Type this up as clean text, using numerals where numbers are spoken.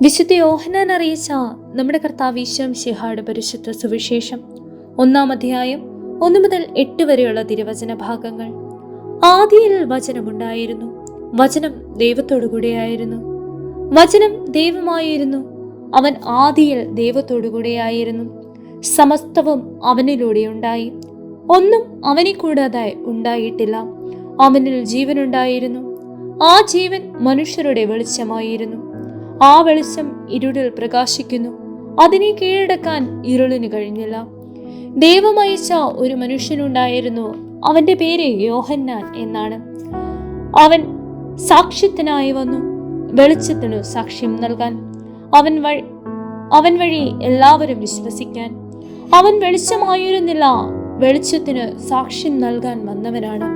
വിശുദ്ധ യോഹന്നാൻ അറിയിച്ച നമ്മുടെ കർത്താവ് ഈശോ മിശിഹായുടെ പരിശുദ്ധ സുവിശേഷം 1-ാം അധ്യായം 1 മുതൽ 8 വരെയുള്ള തിരുവചന ഭാഗങ്ങൾ. ആദിയിൽ വചനമുണ്ടായിരുന്നു, വചനം ദൈവത്തോടു കൂടെയായിരുന്നു, വചനം ദൈവമായിരുന്നു, അവൻ ആദിയിൽ ദൈവത്തോടു കൂടെയായിരുന്നു. സമസ്തവും അവനിലൂടെ ഉണ്ടായി, ഒന്നും അവനെ കൂടാതെ ഉണ്ടായിട്ടില്ല. അവനിൽ ജീവനുണ്ടായിരുന്നു, ആ ജീവൻ മനുഷ്യരുടെ വെളിച്ചമായിരുന്നു. ആ വെളിച്ചം ഇരുളിൽ പ്രകാശിക്കുന്നു, അതിനെ കീഴടക്കാൻ ഇരുളിന് കഴിഞ്ഞില്ല. ദൈവം അയച്ച ഒരു മനുഷ്യനുണ്ടായിരുന്നു, അവന്റെ പേര് യോഹന്നാൻ എന്നാണ്. അവൻ സാക്ഷ്യത്തിനായി വന്നു, വെളിച്ചത്തിനു സാക്ഷ്യം നൽകാൻ, അവൻ വഴി എല്ലാവരും വിശ്വസിക്കാൻ. അവൻ വെളിച്ചമായിരുന്നില്ല, വെളിച്ചത്തിന് സാക്ഷ്യം നൽകാൻ വന്നവനാണ്.